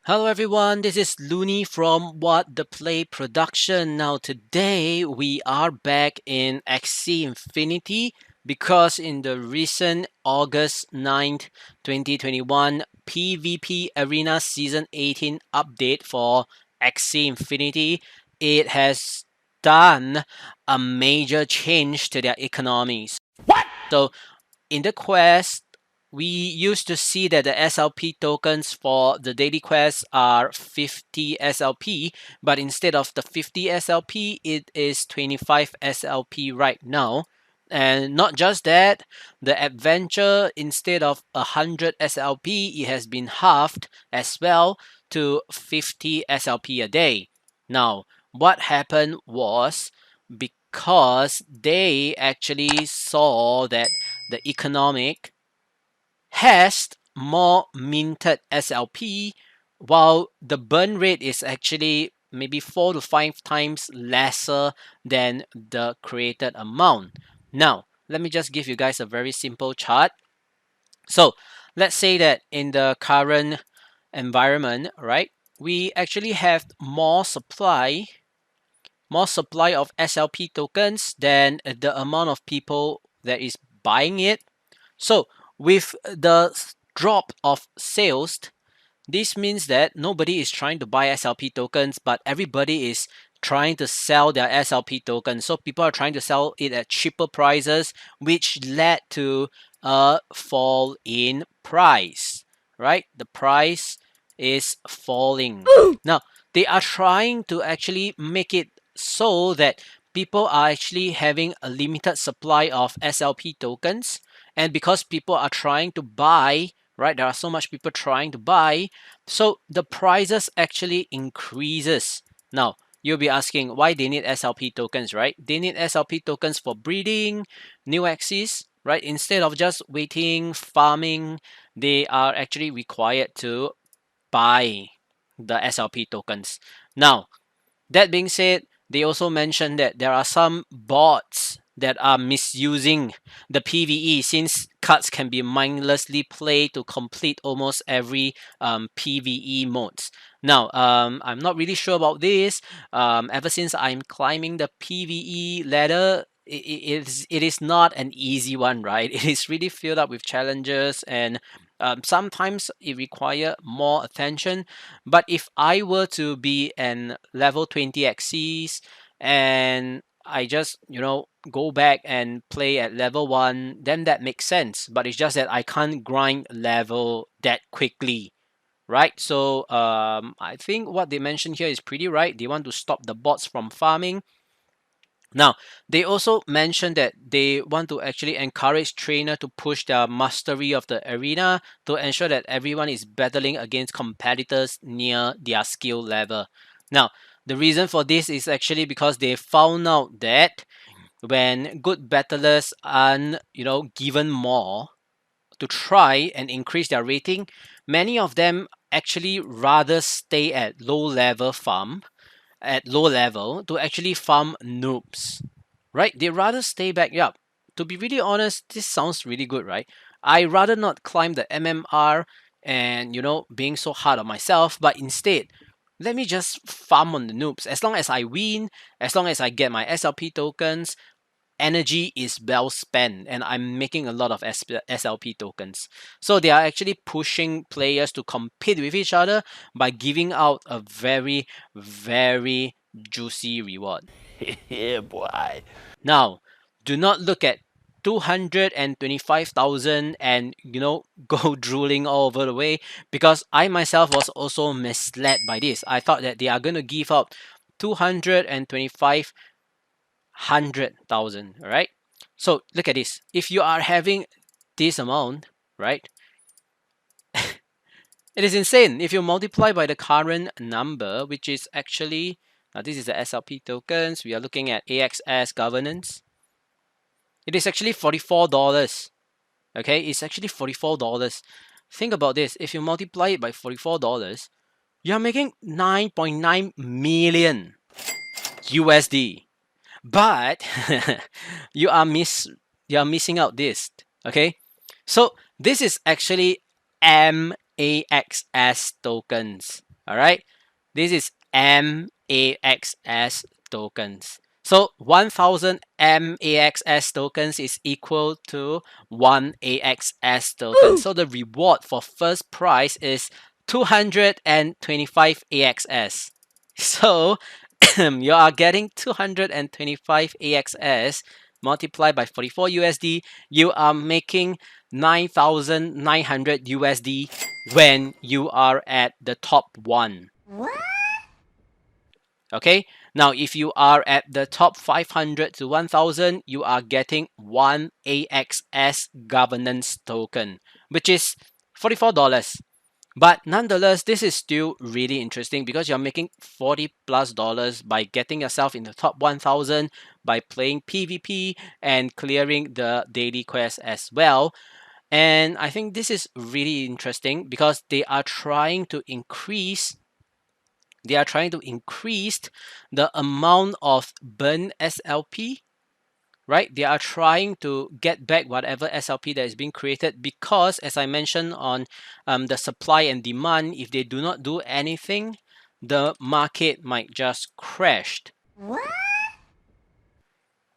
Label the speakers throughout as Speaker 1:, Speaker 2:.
Speaker 1: Hello everyone, this is Looney from What the Play Production. Now today we are back in Axie Infinity because in the recent August 9th, 2021 PvP Arena Season 18 update for Axie Infinity, it has done a major change to their economies. So in the quest, we used to see that the SLP tokens for the daily quests are 50 SLP, but instead of the 50 SLP, it is 25 SLP right now. And not just that, the adventure, instead of 100 SLP, it has been halved as well to 50 SLP a day. Now, what happened was because they actually saw that the economic has more minted SLP, while the burn rate is actually maybe 4 to 5 times lesser than the created amount. Now, let me just give you guys a very simple chart. So, let's say that in the current environment, right, we actually have more supply of SLP tokens than the amount of people that is buying it. So with the drop of sales, this means that nobody is trying to buy SLP tokens, but everybody is trying to sell their SLP tokens. So people are trying to sell it at cheaper prices, which led to a fall in price, right? The price is falling. Now, they are trying to actually make it so that people are actually having a limited supply of SLP tokens. And because people are trying to buy, right, there are so much people trying to buy, so the prices actually increases. Now, you'll be asking why they need SLP tokens, right? They need SLP tokens for breeding, new axes, right? Instead of just waiting, farming, they are actually required to buy the SLP tokens. Now, that being said, they also mentioned that there are some bots that are misusing the PvE since cards can be mindlessly played to complete almost every PvE modes. Now, I'm not really sure about this. Ever since I'm climbing the PvE ladder, it is not an easy one, right? It is really filled up with challenges and sometimes it require more attention. But if I were to be an level 20 Axies and I just, go back and play at level 1, then that makes sense. But it's just that I can't grind level that quickly, right? So I think what they mentioned here is pretty right. They want to stop the bots from farming. Now, they also mentioned that they want to actually encourage trainer to push their mastery of the arena to ensure that everyone is battling against competitors near their skill level. Now, the reason for this is actually because they found out that when good battlers are, given more to try and increase their rating, many of them actually rather stay at low level to actually farm noobs, right? They rather stay back up. To be really honest, this sounds really good, right? I rather not climb the MMR and being so hard on myself, but instead, let me just farm on the noobs. As long as I win, as long as I get my SLP tokens, energy is well spent and I'm making a lot of SLP tokens. So they are actually pushing players to compete with each other by giving out a very, very juicy reward.
Speaker 2: Yeah, boy.
Speaker 1: Now, do not look at 225,000 and go drooling all over the way, because I myself was also misled by this. I thought that they are going to give out 225 100,000, right? So look at this. If you are having this amount, right? It is insane. If you multiply by the current number, which is actually, now this is the SLP tokens. We are looking at AXS governance. It is actually $44. Okay, it's actually $44. Think about this. If you multiply it by $44, you are making 9.9 million USD. But you are missing out this. Okay, so this is actually MAXS tokens. All right, this is MAXS tokens. So 1000 MAXS tokens is equal to 1 AXS token. So the reward for first prize is 225 AXS. So you are getting 225 AXS multiplied by 44 USD. You are making 9,900 USD when you are at the top one. Okay, now if you are at the top 500 to 1000, you are getting 1 AXS governance token, which is $44. But nonetheless, this is still really interesting because you're making $40+ by getting yourself in the top 1000 by playing PvP and clearing the daily quest as well. And I think this is really interesting because they are trying to increase the amount of burn SLP, right? They are trying to get back whatever SLP that is being created because, as I mentioned on the supply and demand, if they do not do anything, the market might just crash.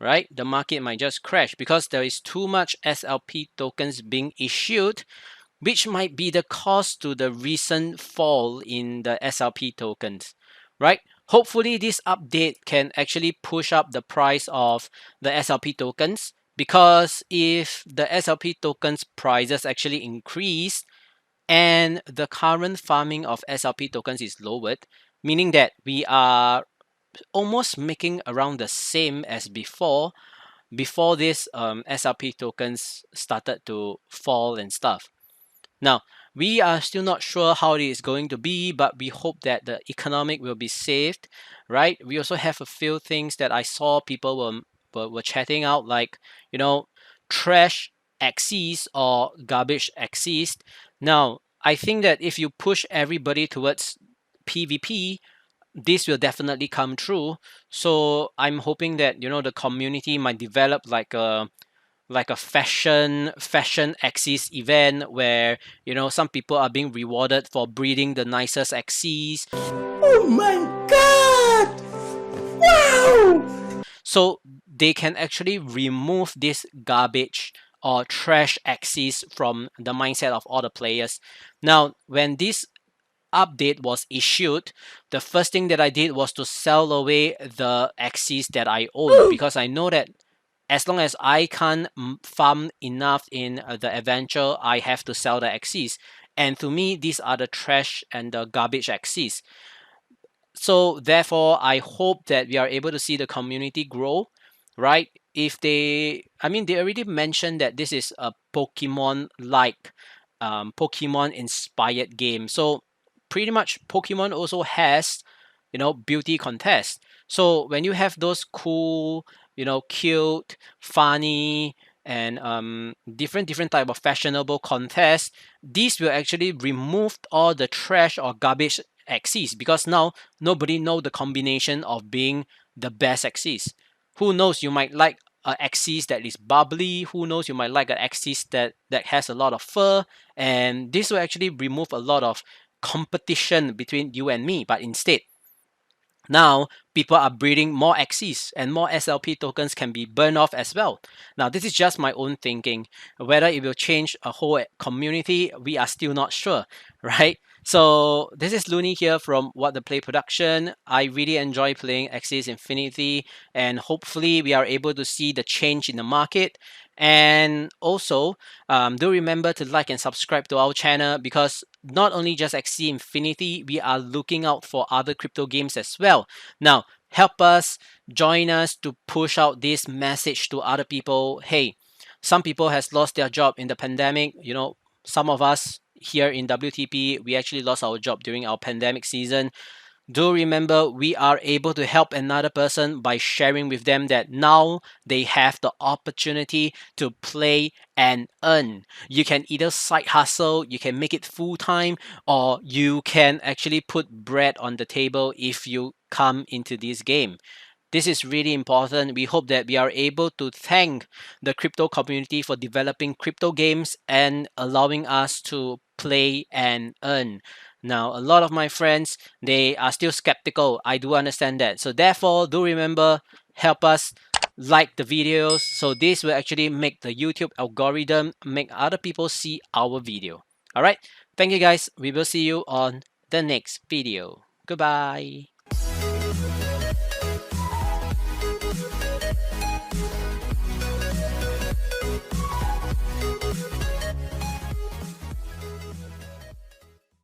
Speaker 1: Right? The market might just crash because there is too much SLP tokens being issued, which might be the cause to the recent fall in the SLP tokens, right? Hopefully, this update can actually push up the price of the SLP tokens because if the SLP tokens prices actually increase and the current farming of SLP tokens is lowered, meaning that we are almost making around the same as before this SLP tokens started to fall and stuff. Now, we are still not sure how it is going to be, but we hope that the economic will be saved, right? We also have a few things that I saw people were chatting out, like, trash axes or garbage axes. Now, I think that if you push everybody towards PvP, this will definitely come true. So I'm hoping that the community might develop like a fashion axis event where some people are being rewarded for breeding the nicest axes.
Speaker 2: Oh my god! Wow!
Speaker 1: So they can actually remove this garbage or trash axis from the mindset of all the players. Now, when this update was issued, the first thing that I did was to sell away the axes that I own because I know that as long as I can't farm enough in the adventure, I have to sell the axes. And to me, these are the trash and the garbage axes. So therefore, I hope that we are able to see the community grow, right? They already mentioned that this is a Pokemon-like, Pokemon-inspired game. So pretty much, Pokemon also has, beauty contests. So when you have those cool, cute, funny, and different type of fashionable contests, these will actually remove all the trash or garbage axes because now nobody know the combination of being the best axis. Who knows, you might like an axis that is bubbly. Who knows, you might like an axis that has a lot of fur, and this will actually remove a lot of competition between you and me. But instead, now, people are breeding more axes and more SLP tokens can be burned off as well. Now, this is just my own thinking. Whether it will change a whole community, we are still not sure, right? So, this is Looney here from What the Play Production. I really enjoy playing Axis Infinity, and hopefully, we are able to see the change in the market. And also, do remember to like and subscribe to our channel because not only just Axie Infinity, we are looking out for other crypto games as well. Now, help us, join us to push out this message to other people. Hey, some people has lost their job in the pandemic. Some of us here in WTP, we actually lost our job during our pandemic season. Do remember, we are able to help another person by sharing with them that now they have the opportunity to play and earn. You can either side hustle, you can make it full time, or you can actually put bread on the table if you come into this game. This is really important. We hope that we are able to thank the crypto community for developing crypto games and allowing us to play and earn. Now, a lot of my friends, they are still skeptical. I do understand that. So therefore, do remember, help us like the videos. So this will actually make the YouTube algorithm make other people see our video. All right. Thank you guys. We will see you on the next video. Goodbye.